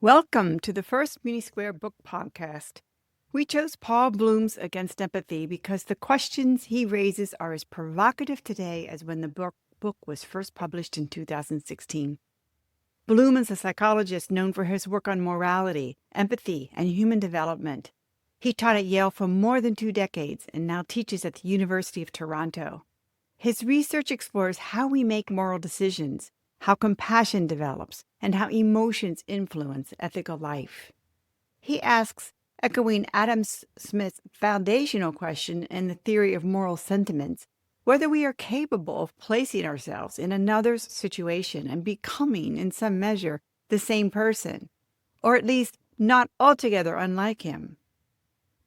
Welcome to the first MuniSquare Book Podcast. We chose Paul Bloom's Against Empathy because the questions he raises are as provocative today as when the book was first published in 2016. Bloom is a psychologist known for his work on morality, empathy, and human development. He taught at Yale for more than 2 decades and now teaches at the University of Toronto. His research explores how we make moral decisions, how compassion develops, and how emotions influence ethical life. He asks, echoing Adam Smith's foundational question in the theory of moral sentiments, whether we are capable of placing ourselves in another's situation and becoming, in some measure, the same person, or at least not altogether unlike him.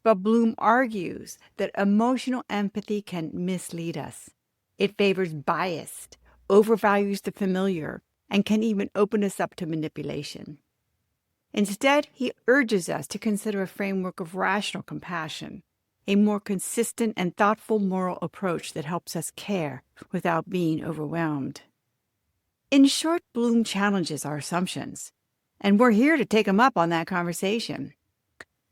But Bloom argues that emotional empathy can mislead us. It favors bias, overvalues the familiar, and can even open us up to manipulation. Instead, he urges us to consider a framework of rational compassion, a more consistent and thoughtful moral approach that helps us care without being overwhelmed. In short, Bloom challenges our assumptions, and we're here to take him up on that conversation.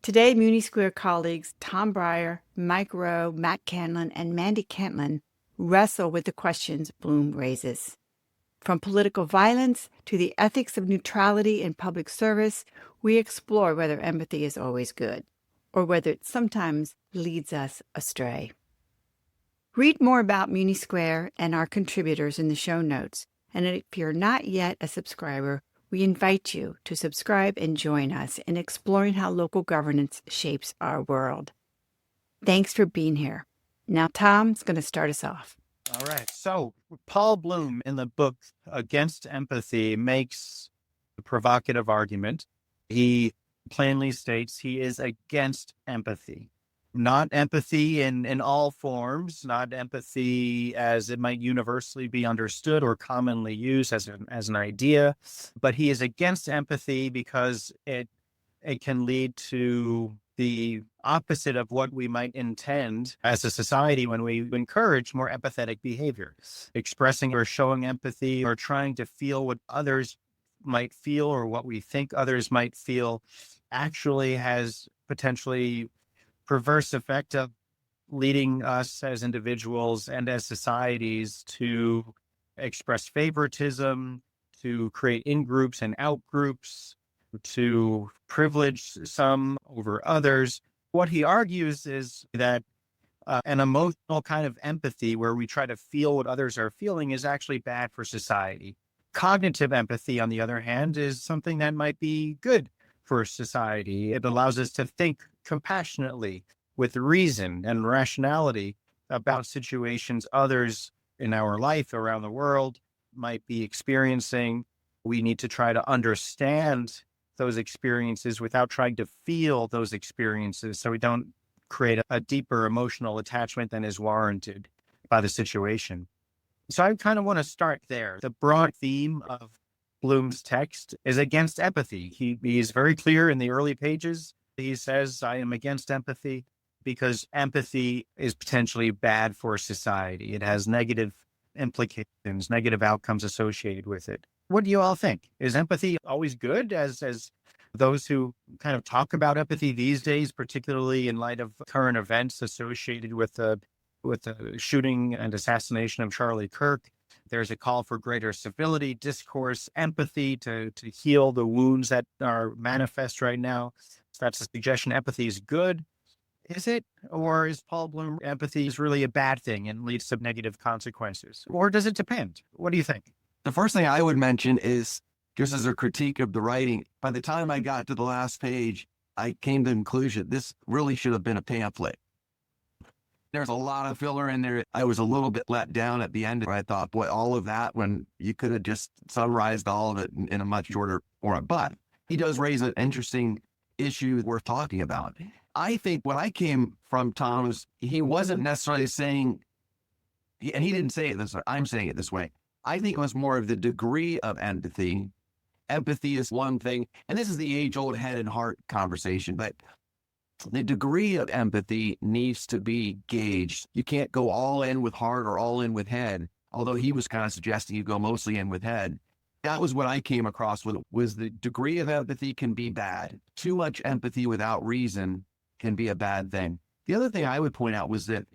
Today, MuniSquare colleagues Tom Breyer, Mike Rowe, Matt Canlin, and Mandy Cantlin wrestle with the questions Bloom raises. From political violence to the ethics of neutrality in public service, we explore whether empathy is always good, or whether it sometimes leads us astray. Read more about MuniSquare and our contributors in the show notes, and if you're not yet a subscriber, we invite you to subscribe and join us in exploring how local governance shapes our world. Thanks for being here. Now Tom's going to start us off. All right. So Paul Bloom in the book Against Empathy makes a provocative argument. He plainly states he is against empathy, not empathy in all forms, not empathy as it might universally be understood or commonly used as an idea, but he is against empathy because it can lead to the opposite of what we might intend as a society when we encourage more empathetic behavior. Expressing or showing empathy or trying to feel what others might feel or what we think others might feel actually has potentially perverse effect of leading us as individuals and as societies to express favoritism, to create in-groups and out-groups, to privilege some over others. What he argues is that an emotional kind of empathy where we try to feel what others are feeling is actually bad for society. Cognitive empathy, on the other hand, is something that might be good for society. It allows us to think compassionately with reason and rationality about situations others in our life around the world might be experiencing. We need to try to understand those experiences without trying to feel those experiences so we don't create a deeper emotional attachment than is warranted by the situation. So I kind of want to start there. The broad theme of Bloom's text is against empathy. He is very clear in the early pages. He says, I am against empathy because empathy is potentially bad for society. It has negative implications, negative outcomes associated with it. What do you all think? Is empathy always good as those who kind of talk about empathy these days, particularly in light of current events associated with the shooting and assassination of Charlie Kirk? There's a call for greater civility, discourse, empathy to heal the wounds that are manifest right now. So that's a suggestion. Empathy is good. Is it? Or is Paul Bloom empathy is really a bad thing and leads to negative consequences? Or does it depend? What do you think? The first thing I would mention is, just as a critique of the writing, by the time I got to the last page, I came to the conclusion this really should have been a pamphlet. There's a lot of filler in there. I was a little bit let down at the end. I thought, boy, all of that when you could have just summarized all of it in a much shorter form. But he does raise an interesting issue worth talking about. I think what I came from Tom is he wasn't necessarily saying, and he didn't say it this way, I'm saying it this way. I think it was more of the degree of empathy. Empathy is one thing, and this is the age-old head and heart conversation, but the degree of empathy needs to be gauged. You can't go all in with heart or all in with head, although he was kind of suggesting you go mostly in with head. That was what I came across with, was the degree of empathy can be bad. Too much empathy without reason can be a bad thing. The other thing I would point out was that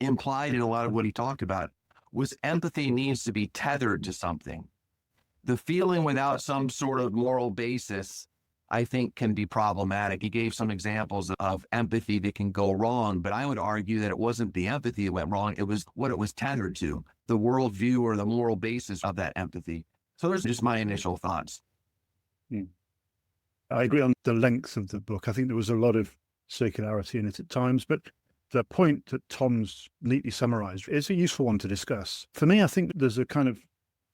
implied in a lot of what he talked about was empathy needs to be tethered to something. The feeling without some sort of moral basis, I think, can be problematic. He gave some examples of empathy that can go wrong, but I would argue that it wasn't the empathy that went wrong. It was what it was tethered to, the worldview or the moral basis of that empathy. So those are just my initial thoughts. I agree on the length of the book. I think there was a lot of circularity in it at times, but the point that Tom's neatly summarized is a useful one to discuss. For me, I think there's a kind of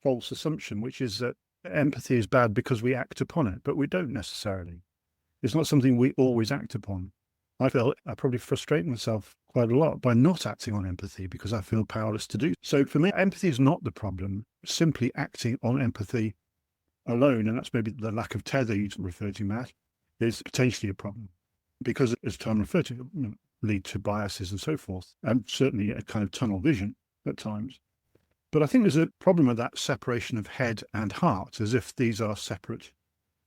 false assumption, which is that empathy is bad because we act upon it, but we don't necessarily. It's not something we always act upon. I feel I probably frustrate myself quite a lot by not acting on empathy because I feel powerless to do. So for me, empathy is not the problem. Simply acting on empathy alone, and that's maybe the lack of tether you referred to, Matt, is potentially a problem. Because, as Tom referred to, lead to biases and so forth, and certainly a kind of tunnel vision at times. But I think there's a problem with that separation of head and heart, as if these are separate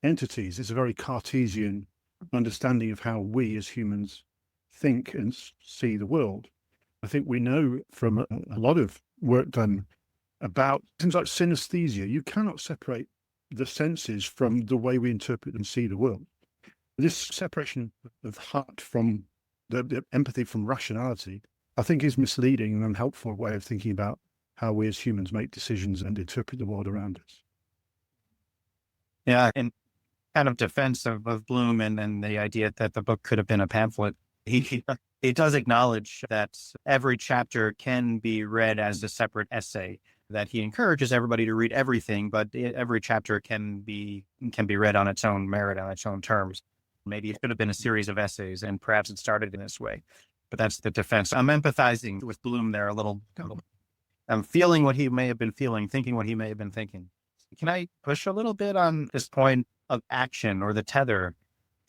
entities. It's a very Cartesian understanding of how we as humans think and see the world. I think we know from a lot of work done about things like synesthesia, you cannot separate the senses from the way we interpret and see the world. This separation of heart from the empathy from rationality, I think, is misleading and unhelpful way of thinking about how we as humans make decisions and interpret the world around us. Yeah, in kind of defense of Bloom and the idea that the book could have been a pamphlet, he does acknowledge that every chapter can be read as a separate essay, that he encourages everybody to read everything, but every chapter can be read on its own merit, on its own terms. Maybe it could have been a series of essays, and perhaps it started in this way. But that's the defense. I'm empathizing with Bloom there a little. I'm feeling what he may have been feeling, thinking what he may have been thinking. Can I push a little bit on this point of action or the tether?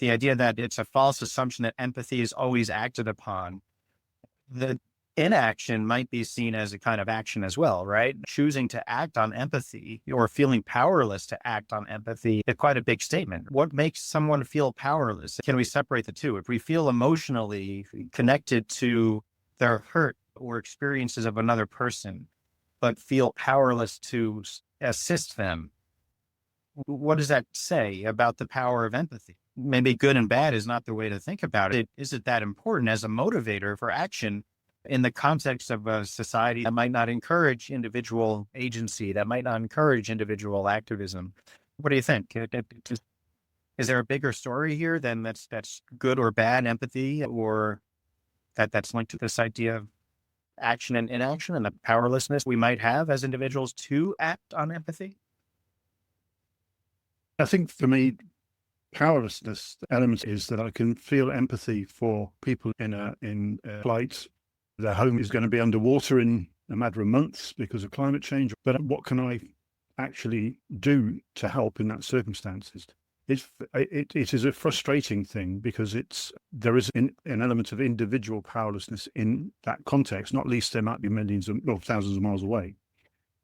The idea that it's a false assumption that empathy is always acted upon. The inaction might be seen as a kind of action as well, right? Choosing to act on empathy or feeling powerless to act on empathy is quite a big statement. What makes someone feel powerless? Can we separate the two? If we feel emotionally connected to their hurt or experiences of another person, but feel powerless to assist them, what does that say about the power of empathy? Maybe good and bad is not the way to think about it. Is it that important as a motivator for action in the context of a society that might not encourage individual agency, that might not encourage individual activism? What do you think? Is there a bigger story here than that's good or bad empathy, or that's linked to this idea of action and inaction and the powerlessness we might have as individuals to act on empathy? I think for me, powerlessness element is that I can feel empathy for people in flight. Their home is going to be underwater in a matter of months because of climate change. But what can I actually do to help in that circumstances? It is a frustrating thing because there is an element of individual powerlessness in that context. Not least, there might be millions or thousands of miles away.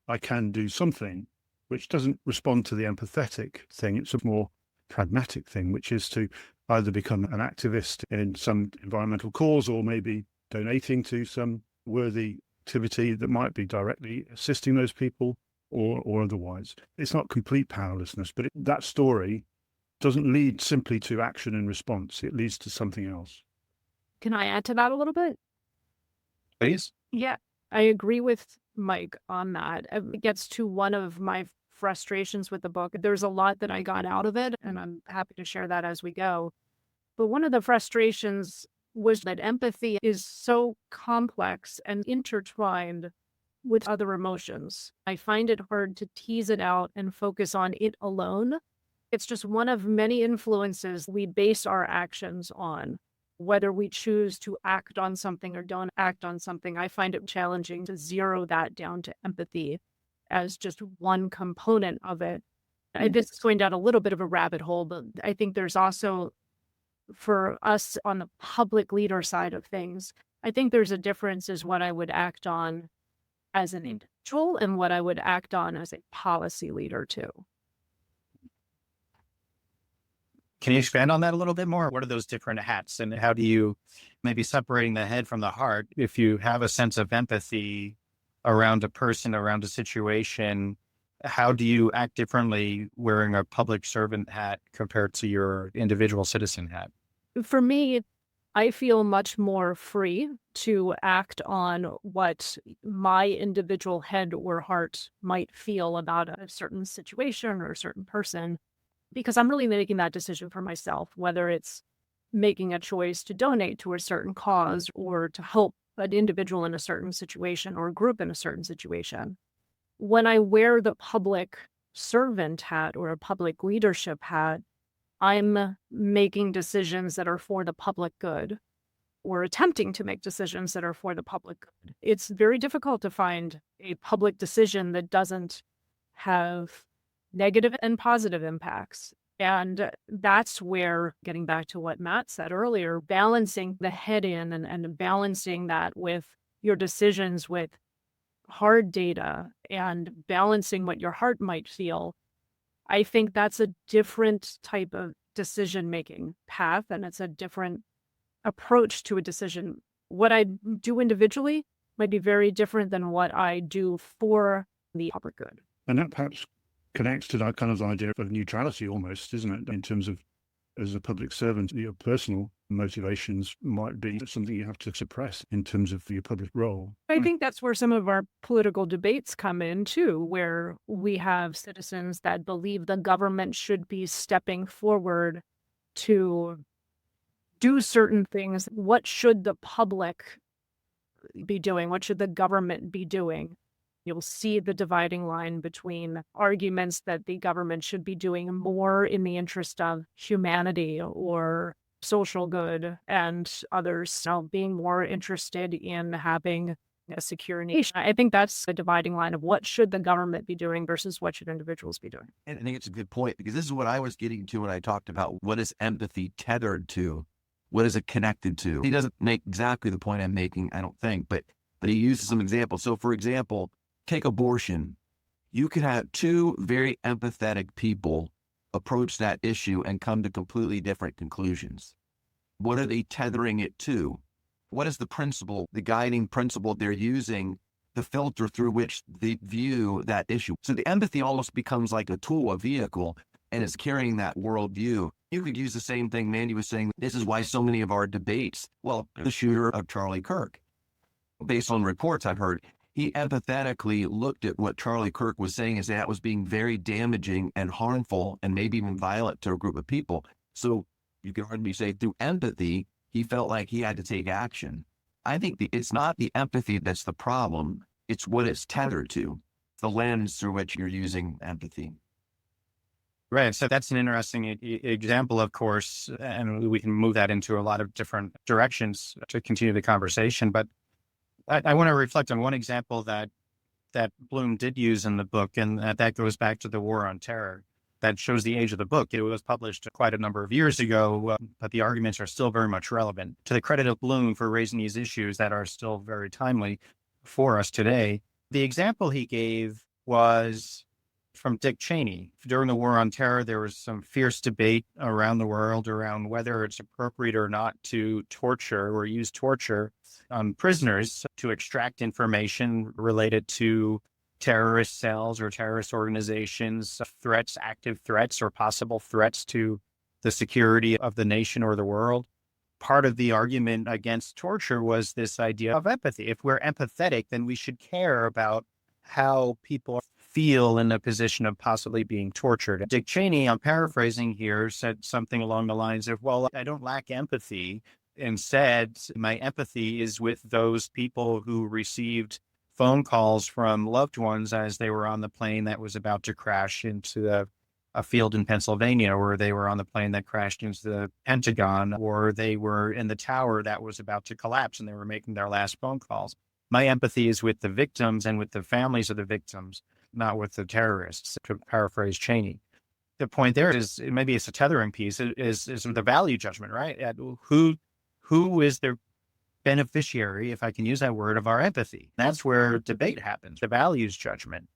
I can do something which doesn't respond to the empathetic thing. It's a more pragmatic thing, which is to either become an activist in some environmental cause or maybe donating to some worthy activity that might be directly assisting those people or otherwise. It's not complete powerlessness, but that story doesn't lead simply to action and response. It leads to something else. Can I add to that a little bit? Please. Yeah, I agree with Mike on that. It gets to one of my frustrations with the book. There's a lot that I got out of it, and I'm happy to share that as we go. But one of the frustrations was that empathy is so complex and intertwined with other emotions. I find it hard to tease it out and focus on it alone. It's just one of many influences we base our actions on. Whether we choose to act on something or don't act on something, I find it challenging to zero that down to empathy as just one component of it. This is going down a little bit of a rabbit hole, but I think there's also, for us on the public leader side of things, I think there's a difference is what I would act on as an tool and what I would act on as a policy leader too. Can you expand on that a little bit more? What are those different hats, and how do you, maybe separating the head from the heart, if you have a sense of empathy around a person, around a situation, how do you act differently wearing a public servant hat compared to your individual citizen hat? For me, I feel much more free to act on what my individual head or heart might feel about a certain situation or a certain person, because I'm really making that decision for myself, whether it's making a choice to donate to a certain cause or to help an individual in a certain situation or a group in a certain situation. When I wear the public servant hat or a public leadership hat, I'm making decisions that are for the public good or attempting to make decisions that are for the public good. It's very difficult to find a public decision that doesn't have negative and positive impacts. And that's where, getting back to what Matt said earlier, balancing the head in and balancing that with your decisions with hard data and balancing what your heart might feel, I think that's a different type of decision-making path, and it's a different approach to a decision. What I do individually might be very different than what I do for the public good. And that perhaps connects to that kind of idea of neutrality almost, isn't it? In terms of, as a public servant, your personal motivations might be something you have to suppress in terms of your public role. I think that's where some of our political debates come in too, where we have citizens that believe the government should be stepping forward to do certain things. What should the public be doing? What should the government be doing? You'll see the dividing line between arguments that the government should be doing more in the interest of humanity or social good, and others being more interested in having a secure nation. I think that's the dividing line of what should the government be doing versus what should individuals be doing. And I think it's a good point, because this is what I was getting to when I talked about what is empathy tethered to? What is it connected to? He doesn't make exactly the point I'm making, I don't think, but he uses some examples. So for example, take abortion. You could have two very empathetic people approach that issue and come to completely different conclusions. What are they tethering it to? What is the principle, the guiding principle they're using, the filter through which they view that issue? So the empathy almost becomes like a tool, a vehicle, and it's carrying that worldview. You could use the same thing Mandy was saying. This is why so many of our debates, the shooter of Charlie Kirk, based on reports I've heard, he empathetically looked at what Charlie Kirk was saying as that was being very damaging and harmful and maybe even violent to a group of people. So you can hardly say through empathy, he felt like he had to take action. I think it's not the empathy that's the problem. It's what it's tethered to, the lens through which you're using empathy. Right. So that's an interesting example, of course, and we can move that into a lot of different directions to continue the conversation. But I want to reflect on one example that Bloom did use in the book, and that goes back to the War on Terror. That shows the age of the book. It was published quite a number of years ago, but the arguments are still very much relevant. To the credit of Bloom for raising these issues that are still very timely for us today, the example he gave was from Dick Cheney. During the War on Terror, there was some fierce debate around the world around whether it's appropriate or not to torture or use torture on prisoners to extract information related to terrorist cells or terrorist organizations, threats, active threats, or possible threats to the security of the nation or the world. Part of the argument against torture was this idea of empathy. If we're empathetic, then we should care about how people feel in a position of possibly being tortured. Dick Cheney, I'm paraphrasing here, said something along the lines of, well, I don't lack empathy. Instead, my empathy is with those people who received phone calls from loved ones as they were on the plane that was about to crash into a field in Pennsylvania, or they were on the plane that crashed into the Pentagon, or they were in the tower that was about to collapse and they were making their last phone calls. My empathy is with the victims and with the families of the victims, not with the terrorists, to paraphrase Cheney. The point there is, maybe it's a tethering piece, is the value judgment, right? Who is the beneficiary, if I can use that word, of our empathy. That's where debate happens, the values judgment.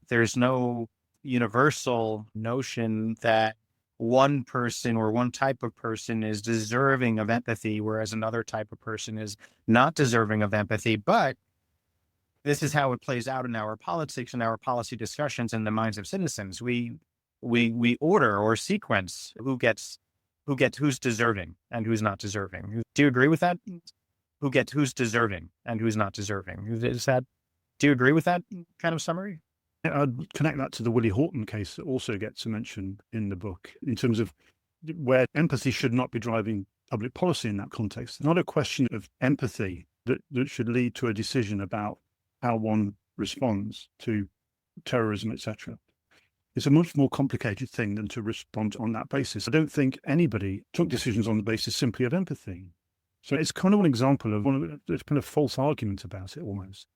There's no universal notion that one person or one type of person is deserving of empathy, whereas another type of person is not deserving of empathy. But this is how it plays out in our politics and our policy discussions in the minds of citizens. We order or sequence who's deserving and who's not deserving. Do you agree with that? Who's deserving and who's not deserving? Do you agree with that kind of summary? I'd connect that to the Willie Horton case that also gets a mention in the book in terms of where empathy should not be driving public policy in that context. It's not a question of empathy that should lead to a decision about how one responds to terrorism, etc. It's a much more complicated thing than to respond on that basis. I don't think anybody took decisions on the basis simply of empathy. So it's kind of an example of there's kind of false argument about it almost.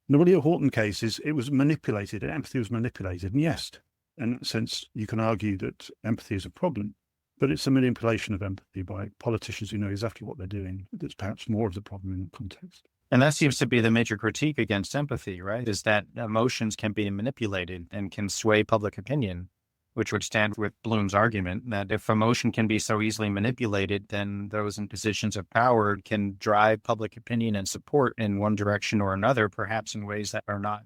In the Willie Horton case, it was manipulated, empathy was manipulated. And yes, in that sense, you can argue that empathy is a problem, but it's a manipulation of empathy by politicians who know exactly what they're doing. That's perhaps more of the problem in that context. And that seems to be the major critique against empathy, right? Is that emotions can be manipulated and can sway public opinion, which would stand with Bloom's argument that if emotion can be so easily manipulated, then those in positions of power can drive public opinion and support in one direction or another, perhaps in ways that are not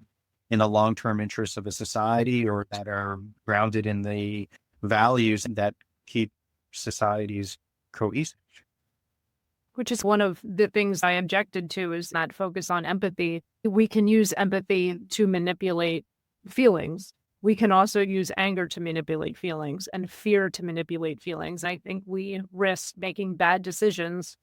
in the long-term interests of a society or that are grounded in the values that keep societies cohesive. Which is one of the things I objected to, is that focus on empathy. We can use empathy to manipulate feelings. We can also use anger to manipulate feelings and fear to manipulate feelings. I think we risk making bad decisions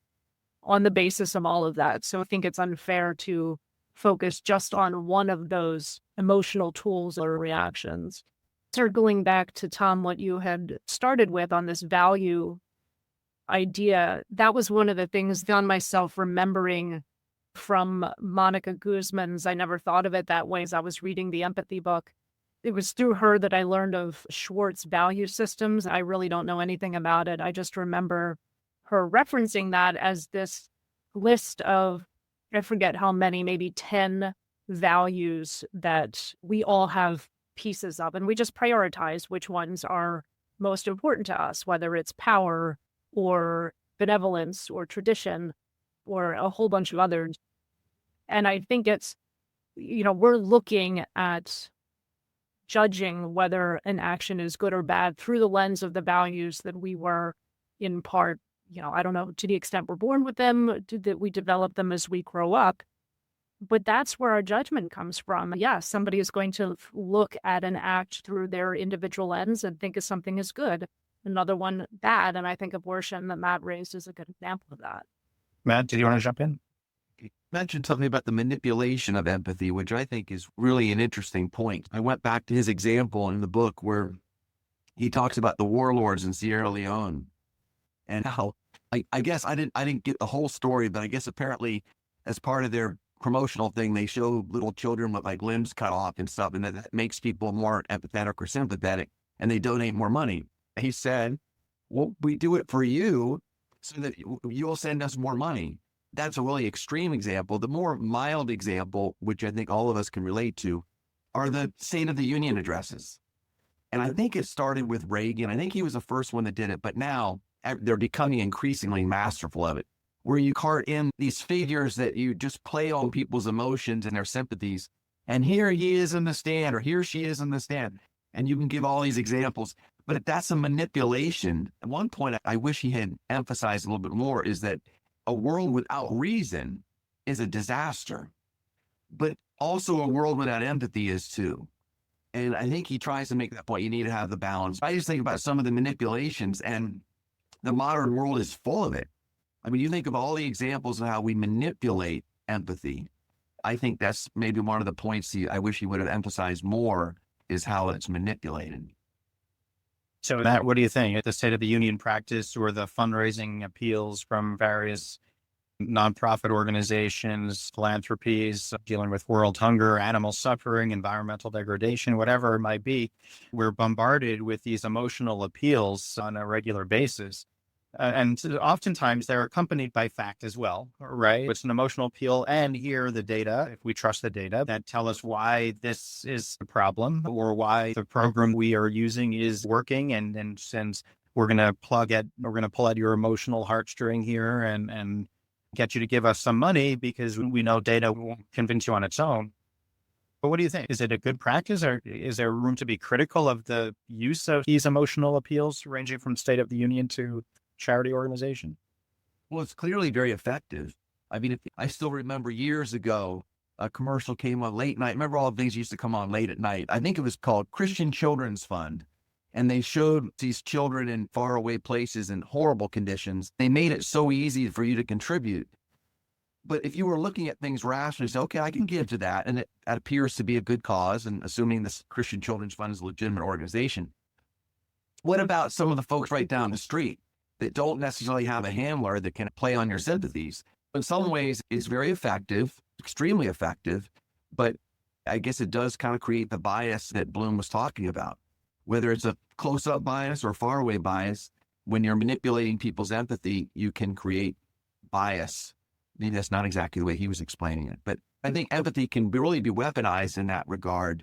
on the basis of all of that. So I think it's unfair to focus just on one of those emotional tools or reactions. Circling back to, Tom, what you had started with on this value idea, that was one of the things I found myself remembering from Monica Guzman's I Never Thought of It That Way as I was reading the empathy book. It was through her that I learned of Schwartz value systems. I really don't know anything about it. I just remember her referencing that as this list of, I forget how many, maybe 10 values that we all have pieces of, and we just prioritize which ones are most important to us, whether it's power or benevolence or tradition or a whole bunch of others. And I think it's, we're looking at judging whether an action is good or bad through the lens of the values that we were in part, I don't know, to the extent we're born with them, that we develop them as we grow up. But that's where our judgment comes from. Yeah, somebody is going to look at an act through their individual lens and think of something as good, another one bad. And I think abortion that Matt raised is a good example of that. Matt, did you want to jump in? You mentioned something about the manipulation of empathy, which I think is really an interesting point. I went back to his example in the book where he talks about the warlords in Sierra Leone and how I guess I didn't get the whole story, but I guess apparently as part of their promotional thing, they show little children with like limbs cut off and stuff, and that makes people more empathetic or sympathetic, and they donate more money. He said, well, we do it for you so that you'll send us more money. That's a really extreme example. The more mild example, which I think all of us can relate to, are the State of the Union addresses. And I think it started with Reagan. I think he was the first one that did it, but now they're becoming increasingly masterful of it, where you cart in these figures that you just play on people's emotions and their sympathies. And here he is in the stand, or here she is in the stand. And you can give all these examples, but that's a manipulation. At one point, I wish he had emphasized a little bit more, is that a world without reason is a disaster, but also a world without empathy is too. And I think he tries to make that point. You need to have the balance. I just think about some of the manipulations, and the modern world is full of it. I mean, you think of all the examples of how we manipulate empathy. I think that's maybe one of the points I wish he would have emphasized more, is how it's manipulated. So Matt, what do you think? The State of the Union practice or the fundraising appeals from various nonprofit organizations, philanthropies, dealing with world hunger, animal suffering, environmental degradation, whatever it might be, we're bombarded with these emotional appeals on a regular basis. And oftentimes they're accompanied by fact as well, right? It's an emotional appeal, and here are the data, if we trust the data, that tell us why this is a problem or why the program we are using is working. And since we're going to pull at your emotional heartstring here and get you to give us some money because we know data won't convince you on its own. But what do you think? Is it a good practice, or is there room to be critical of the use of these emotional appeals ranging from State of the Union to charity organization? Well, it's clearly very effective. I mean, I still remember years ago, a commercial came on late night. Remember all the things used to come on late at night? I think it was called Christian Children's Fund. And they showed these children in faraway places in horrible conditions. They made it so easy for you to contribute. But if you were looking at things rationally, say, okay, I can give to that, and it appears to be a good cause, and assuming this Christian Children's Fund is a legitimate organization, what about some of the folks right down the street that don't necessarily have a handler that can play on your sympathies? In some ways, it's very effective, extremely effective, but I guess it does kind of create the bias that Bloom was talking about. Whether it's a close-up bias or faraway bias, when you're manipulating people's empathy, you can create bias. Maybe that's not exactly the way he was explaining it, but I think empathy can really be weaponized in that regard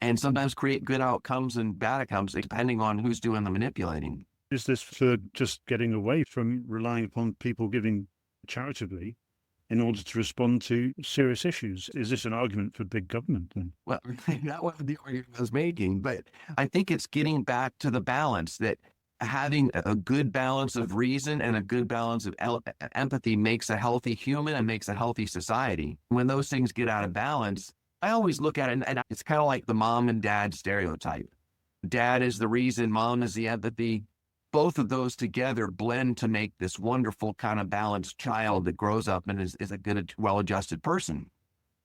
and sometimes create good outcomes and bad outcomes depending on who's doing the manipulating. Is this for just getting away from relying upon people giving charitably in order to respond to serious issues? Is this an argument for big government then? Well, not what the argument I was making, but I think it's getting back to the balance that having a good balance of reason and a good balance of empathy makes a healthy human and makes a healthy society. When those things get out of balance, I always look at it, and it's kind of like the mom and dad stereotype. Dad is the reason, mom is the empathy. Both of those together blend to make this wonderful kind of balanced child that grows up and is a good, well-adjusted person.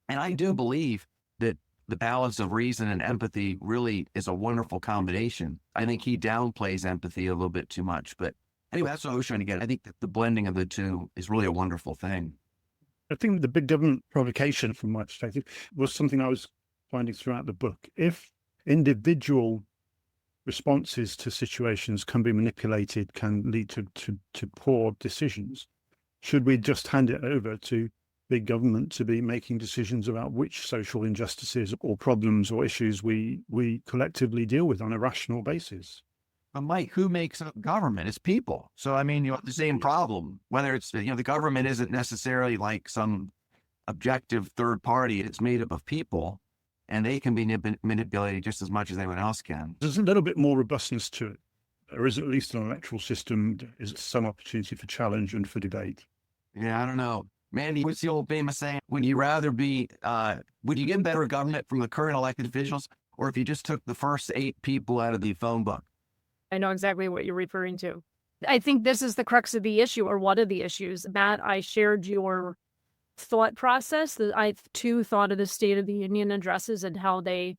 And I do believe that the balance of reason and empathy really is a wonderful combination. I think he downplays empathy a little bit too much, but anyway, that's what I was trying to get. I think that the blending of the two is really a wonderful thing. I think the big government provocation, from my perspective, was something I was finding throughout the book. If individual responses to situations can be manipulated, can lead to poor decisions, should we just hand it over to big government to be making decisions about which social injustices or problems or issues we collectively deal with on a rational basis? Mike, who makes up government? It's people. So, I mean, you have the same problem, whether it's, the government isn't necessarily like some objective third party. It's made up of people, and they can be manipulated just as much as anyone else can. There's a little bit more robustness to it. There is, at least in an electoral system, is some opportunity for challenge and for debate. Yeah, I don't know. Mandy, what's the old famous saying? Would you get better government from the current elected officials, or if you just took the first 8 people out of the phone book? I know exactly what you're referring to. I think this is the crux of the issue, or one of the issues. Matt, I shared your thought process that I too thought of the State of the Union addresses and how they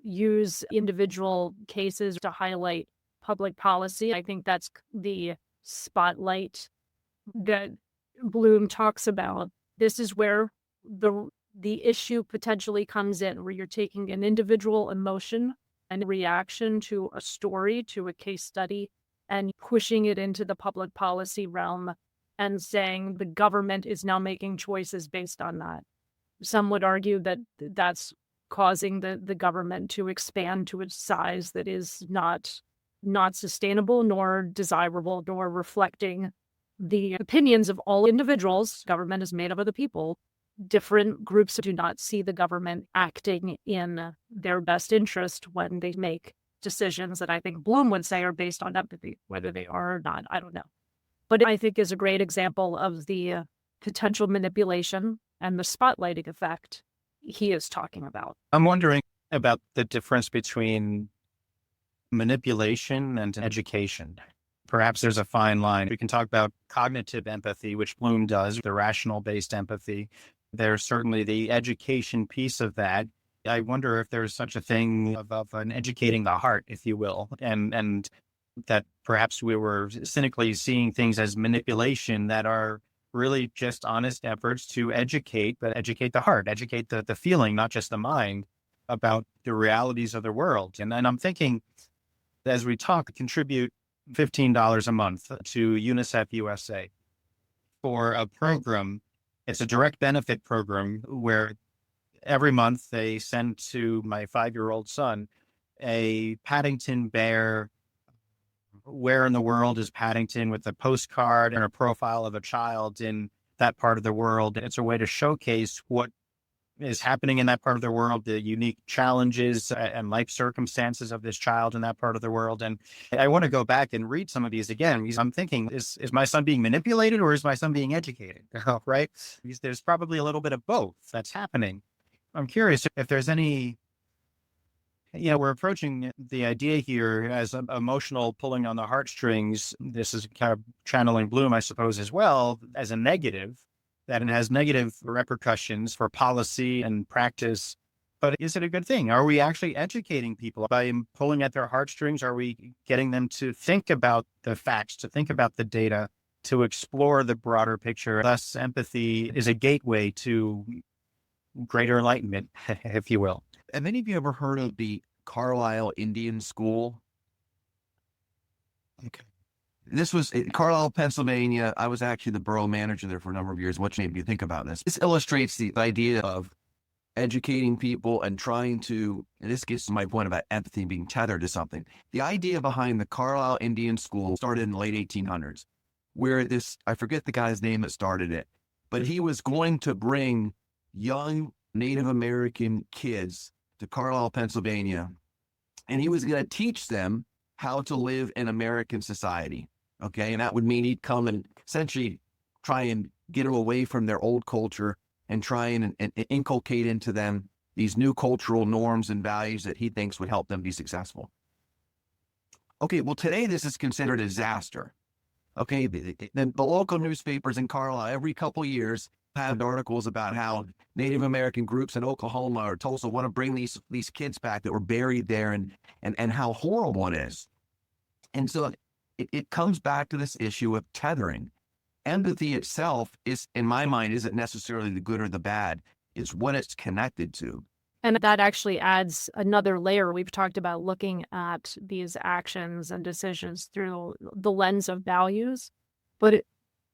use individual cases to highlight public policy. I think that's the spotlight that Bloom talks about. This is where the issue potentially comes in, where you're taking an individual emotion and reaction to a story, to a case study, and pushing it into the public policy realm and saying the government is now making choices based on that. Some would argue that that's causing the government to expand to a size that is not sustainable, nor desirable, nor reflecting the opinions of all individuals. Government is made up of the people. Different groups do not see the government acting in their best interest when they make decisions that I think Bloom would say are based on empathy. Whether they are or not, I don't know. But I think is a great example of the potential manipulation and the spotlighting effect he is talking about. I'm wondering about the difference between manipulation and education. Perhaps there's a fine line. We can talk about cognitive empathy, which Bloom does, the rational-based empathy. There's certainly the education piece of that. I wonder if there's such a thing of an educating the heart, if you will, and that perhaps we were cynically seeing things as manipulation that are really just honest efforts to educate, but educate the heart, educate the feeling, not just the mind, about the realities of the world. And I'm thinking, as we talk, contribute $15 a month to UNICEF USA for a program. It's a direct benefit program where every month they send to my 5-year-old son a Paddington bear. Where in the world is Paddington, with a postcard and a profile of a child in that part of the world. It's a way to showcase what is happening in that part of the world, the unique challenges and life circumstances of this child in that part of the world. And I want to go back and read some of these again, because I'm thinking, is my son being manipulated or is my son being educated? Right? Because there's probably a little bit of both that's happening. I'm curious if there's any, we're approaching the idea here as emotional pulling on the heartstrings. This is kind of channeling Bloom, I suppose, as well, as a negative, that it has negative repercussions for policy and practice. But is it a good thing? Are we actually educating people by pulling at their heartstrings? Are we getting them to think about the facts, to think about the data, to explore the broader picture? Thus, empathy is a gateway to greater enlightenment, if you will. Have any of you ever heard of the Carlisle Indian School? Okay. This was in Carlisle, Pennsylvania. I was actually the borough manager there for a number of years. What made you think about this? This illustrates the idea of educating people and trying to, and this gets to my point about empathy being tethered to something. The idea behind the Carlisle Indian School started in the late 1800s, where I forget the guy's name that started it, but he was going to bring young Native American kids to Carlisle, Pennsylvania, and he was going to teach them how to live in American society. Okay. And that would mean he'd come and essentially try and get them away from their old culture and try and inculcate into them these new cultural norms and values that he thinks would help them be successful. Okay. Well, today this is considered a disaster. Okay. The local newspapers in Carlisle every couple of years have articles about how Native American groups in Oklahoma or Tulsa want to bring these kids back that were buried there, and how horrible it is. And so it comes back to this issue of tethering. Empathy itself is, in my mind, isn't necessarily the good or the bad. It's what it's connected to. And that actually adds another layer. We've talked about looking at these actions and decisions through the lens of values, but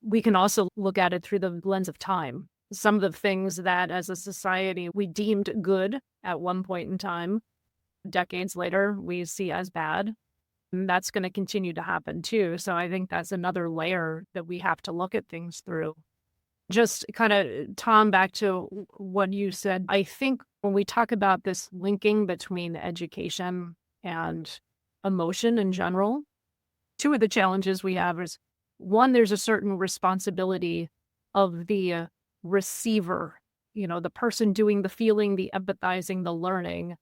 we can also look at it through the lens of time. Some of the things that as a society we deemed good at one point in time, decades later, we see as bad. And that's going to continue to happen too. So I think that's another layer that we have to look at things through. Just kind of, Tom, back to what you said, I think when we talk about this linking between education and emotion in general, two of the challenges we have is, one, there's a certain responsibility of the receiver, the person doing the feeling, the empathizing, the learning,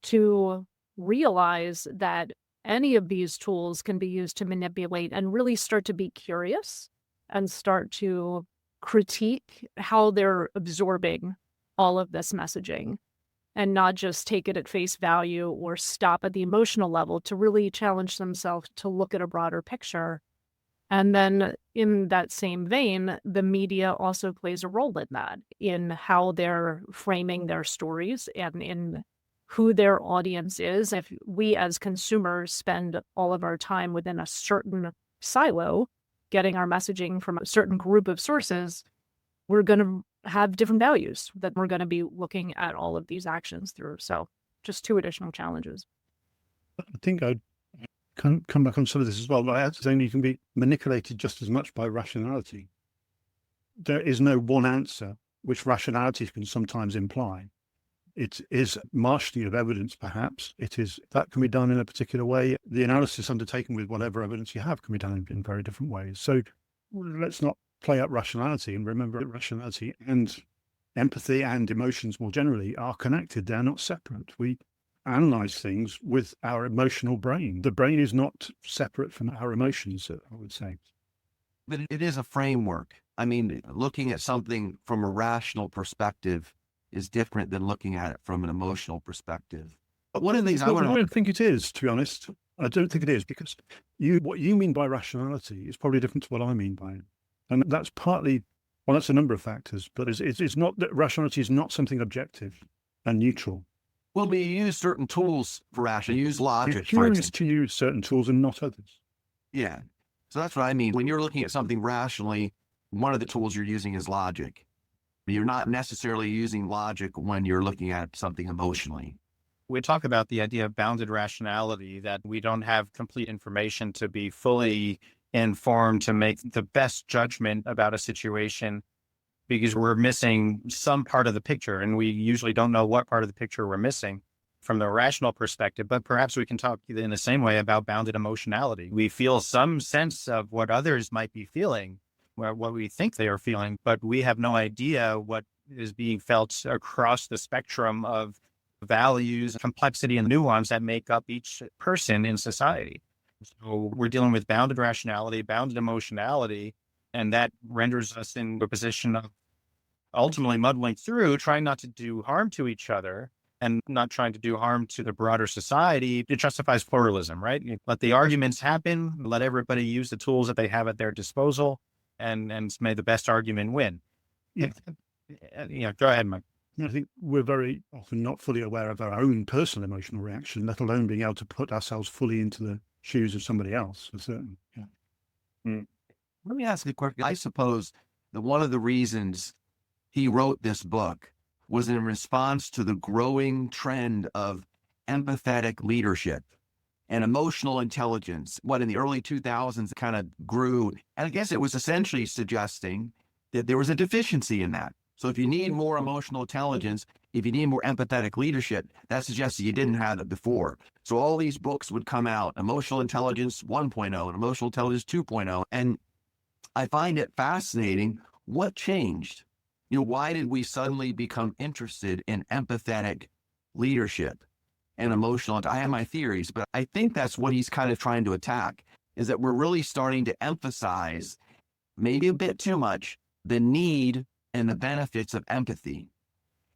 to realize that any of these tools can be used to manipulate and really start to be curious and start to critique how they're absorbing all of this messaging and not just take it at face value or stop at the emotional level, to really challenge themselves to look at a broader picture. And then in that same vein, the media also plays a role in that, in how they're framing their stories and in who their audience is. If we as consumers spend all of our time within a certain silo, getting our messaging from a certain group of sources, we're going to have different values that we're going to be looking at all of these actions through. So just two additional challenges. I think I'd come back on some of this as well, but I have to say you can be manipulated just as much by rationality. There is no one answer, which rationality can sometimes imply. It is marshalling of evidence, perhaps. That can be done in a particular way. The analysis undertaken with whatever evidence you have can be done in very different ways. So let's not play up rationality, and remember that rationality and empathy and emotions more generally are connected. They're not separate. We analyze things with our emotional brain. The brain is not separate from our emotions, I would say. But it is a framework. I mean, looking at something from a rational perspective is different than looking at it from an emotional perspective. But one of the things I don't think it is, to be honest. I don't think it is, because what you mean by rationality is probably different to what I mean by it. And that's partly, well, that's a number of factors, but it's not that rationality is not something objective and neutral. Well, we use certain tools for rationality. You use logic. It's curious to use certain tools and not others. Yeah. So that's what I mean. When you're looking at something rationally, one of the tools you're using is logic. You're not necessarily using logic when you're looking at something emotionally. We talk about the idea of bounded rationality, that we don't have complete information to be fully informed to make the best judgment about a situation because we're missing some part of the picture, and we usually don't know what part of the picture we're missing from the rational perspective. But perhaps we can talk in the same way about bounded emotionality. We feel some sense of what others might be feeling, what we think they are feeling, but we have no idea what is being felt across the spectrum of values, complexity, and nuance that make up each person in society. So we're dealing with bounded rationality, bounded emotionality, and that renders us in a position of ultimately muddling through, trying not to do harm to each other and not trying to do harm to the broader society. It justifies pluralism, right? You let the arguments happen, let everybody use the tools that they have at their disposal, and may the best argument win. Yeah. Go ahead, Mike. I think we're very often not fully aware of our own personal emotional reaction, let alone being able to put ourselves fully into the shoes of somebody else, for certain. Yeah. Let me ask you a question. I suppose that one of the reasons he wrote this book was in response to the growing trend of empathetic leadership and emotional intelligence. What in the early 2000s kind of grew. And I guess it was essentially suggesting that there was a deficiency in that. So if you need more emotional intelligence, if you need more empathetic leadership, that suggests that you didn't have it before. So all these books would come out, Emotional Intelligence 1.0 and Emotional Intelligence 2.0. And I find it fascinating. What changed? Why did we suddenly become interested in empathetic leadership and emotional? I have my theories, but I think that's what he's kind of trying to attack, is that we're really starting to emphasize, maybe a bit too much, the need and the benefits of empathy.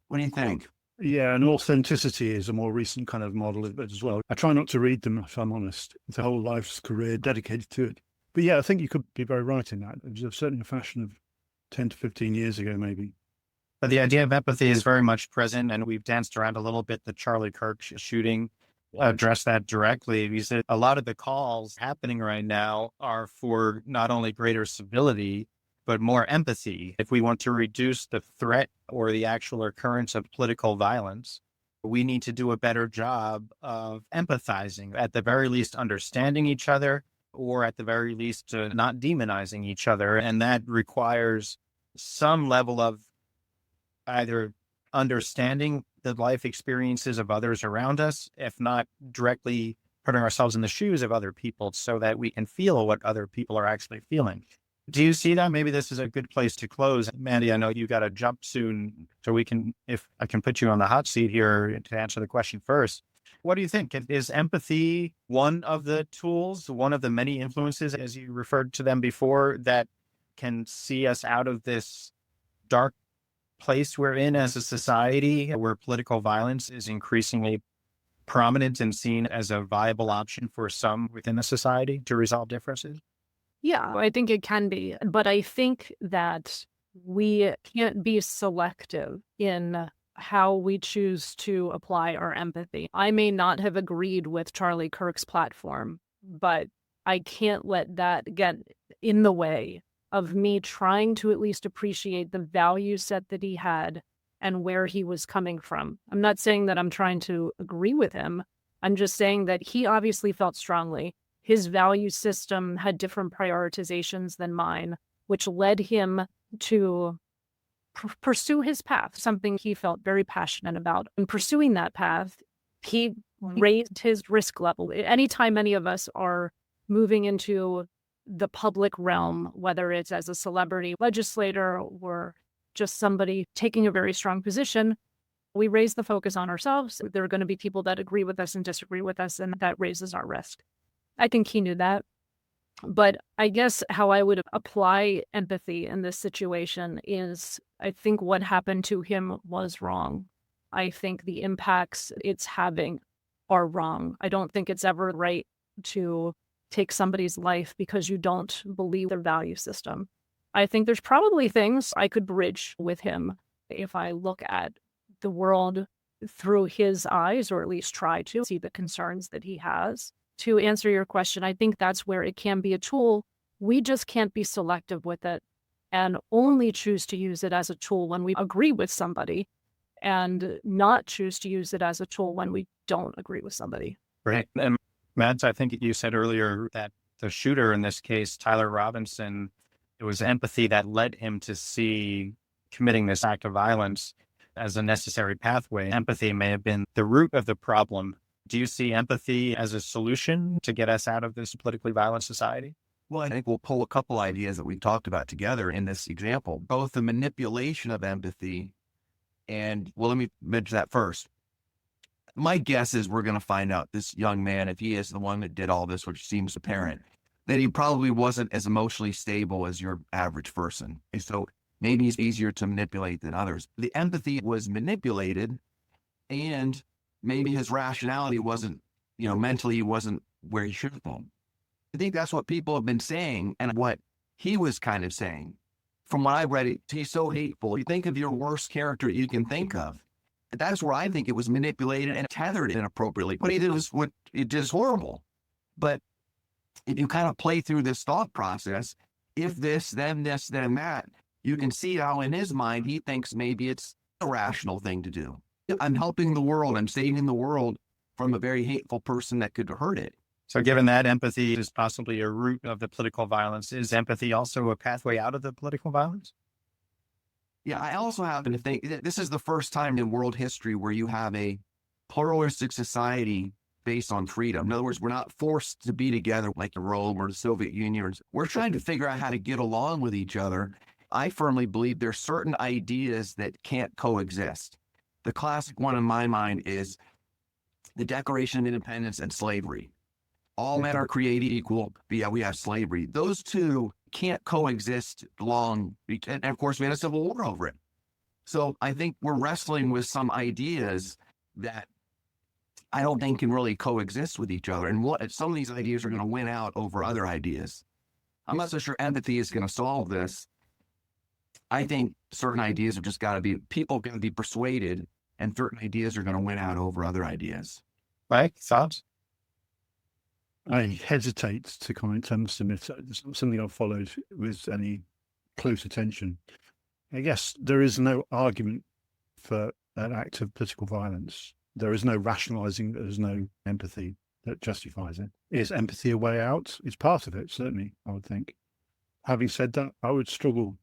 What do you think? Yeah, and authenticity is a more recent kind of model of it as well. I try not to read them, if I'm honest. It's a whole life's career dedicated to it. But yeah, I think you could be very right in that. It was certainly a fashion of 10 to 15 years ago, maybe. But the idea of empathy is very much present, and we've danced around a little bit. The Charlie Kirk shooting addressed that directly. He said a lot of the calls happening right now are for not only greater civility, but more empathy. If we want to reduce the threat or the actual occurrence of political violence, we need to do a better job of empathizing, at the very least understanding each other, or at the very least not demonizing each other. And that requires some level of either understanding the life experiences of others around us, if not directly putting ourselves in the shoes of other people so that we can feel what other people are actually feeling. Do you see that? Maybe this is a good place to close. Mandy, I know you got to jump soon, so we can, if I can put you on the hot seat here to answer the question first. What do you think? Is empathy one of the tools, one of the many influences, as you referred to them before, that can see us out of this dark place we're in as a society where political violence is increasingly prominent and seen as a viable option for some within the society to resolve differences? Yeah, I think it can be. But I think that we can't be selective in how we choose to apply our empathy. I may not have agreed with Charlie Kirk's platform, but I can't let that get in the way of me trying to at least appreciate the value set that he had and where he was coming from. I'm not saying that I'm trying to agree with him. I'm just saying that he obviously felt strongly. His value system had different prioritizations than mine, which led him to pursue his path, something he felt very passionate about. In pursuing that path, he raised his risk level. Anytime any of us are moving into the public realm, whether it's as a celebrity legislator or just somebody taking a very strong position, we raise the focus on ourselves. There are going to be people that agree with us and disagree with us, and that raises our risk. I think he knew that. But I guess how I would apply empathy in this situation is, I think what happened to him was wrong. I think the impacts it's having are wrong. I don't think it's ever right to take somebody's life because you don't believe their value system. I think there's probably things I could bridge with him if I look at the world through his eyes, or at least try to see the concerns that he has. to answer your question, I think that's where it can be a tool. We just can't be selective with it and only choose to use it as a tool when we agree with somebody and not choose to use it as a tool when we don't agree with somebody. Right. And Matt, I think you said earlier that the shooter in this case, Tyler Robinson, it was empathy that led him to see committing this act of violence as a necessary pathway. Empathy may have been the root of the problem. Do you see empathy as a solution to get us out of this politically violent society? Well, I think we'll pull a couple ideas that we talked about together in this example, both the manipulation of empathy and, well, let me mention that first. My guess is we're going to find out this young man, if he is the one that did all this, which seems apparent, that he probably wasn't as emotionally stable as your average person. And so maybe he's easier to manipulate than others. The empathy was manipulated, and maybe his rationality wasn't, mentally he wasn't where he should have been. I think that's what people have been saying and what he was kind of saying. From what I read, he's so hateful. You think of your worst character you can think of. That's where I think it was manipulated and tethered inappropriately. What he did was horrible. But if you kind of play through this thought process, if this, then that, you can see how in his mind he thinks maybe it's a rational thing to do. I'm helping the world. I'm saving the world from a very hateful person that could hurt it. So given that empathy is possibly a root of the political violence, is empathy also a pathway out of the political violence? Yeah, I also happen to think that this is the first time in world history where you have a pluralistic society based on freedom. In other words, we're not forced to be together like Rome or the Soviet Union. We're trying to figure out how to get along with each other. I firmly believe there's certain ideas that can't coexist. The classic one in my mind is the Declaration of Independence and slavery. All men are created equal. Yeah, we have slavery. Those two can't coexist long. And of course, we had a civil war over it. So I think we're wrestling with some ideas that I don't think can really coexist with each other. And some of these ideas are going to win out over other ideas. I'm not so sure empathy is going to solve this. I think certain ideas have just got to be, people can be persuaded, and certain ideas are going to win out over other ideas. Mike, thoughts? I hesitate to comment. I must admit, it's not something I've followed with any close attention. I guess there is no argument for an act of political violence. There is no rationalizing, there's no empathy that justifies it. Is empathy a way out? It's part of it, certainly, I would think. Having said that, I would struggle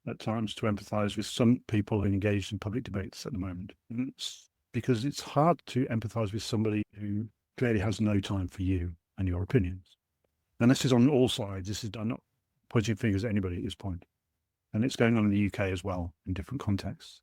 at times to empathize with some people engaged in public debates at the moment. And it's because it's hard to empathize with somebody who clearly has no time for you and your opinions. And this is on all sides. I'm not pointing fingers at anybody at this point. And it's going on in the UK as well in different contexts.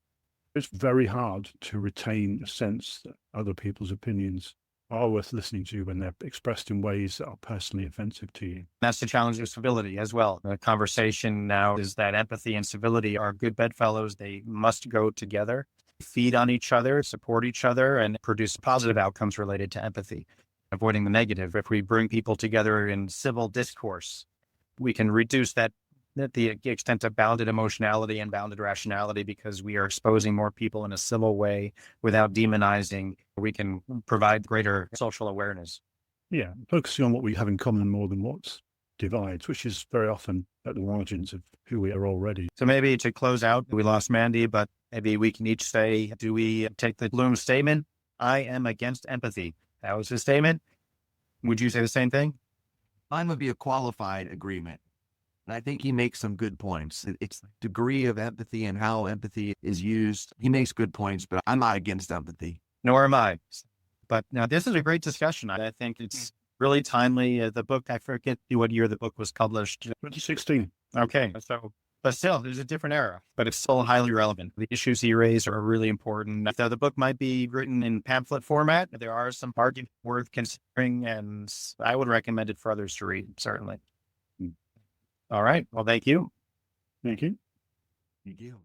It's very hard to retain a sense that other people's opinions are worth listening to when they're expressed in ways that are personally offensive to you. That's the challenge of civility as well. The conversation now is that empathy and civility are good bedfellows. They must go together, feed on each other, support each other, and produce positive outcomes related to empathy, avoiding the negative. If we bring people together in civil discourse, we can reduce the extent of bounded emotionality and bounded rationality because we are exposing more people in a civil way without demonizing. We can provide greater social awareness. Yeah, focusing on what we have in common more than what divides, which is very often at the margins of who we are already. So maybe to close out, we lost Mandy, but maybe we can each say, do we take the Bloom statement? I am against empathy. That was his statement. Would you say the same thing? Mine would be a qualified agreement. And I think he makes some good points. It's the degree of empathy and how empathy is used. He makes good points, but I'm not against empathy. Nor am I. But now this is a great discussion. I think it's really timely. The book, I forget what year the book was published. 2016. Okay. But still, there's a different era, but it's still highly relevant. The issues he raised are really important. So the book might be written in pamphlet format. There are some arguments worth considering, and I would recommend it for others to read, certainly. All right. Well, thank you. Thank you. Thank you.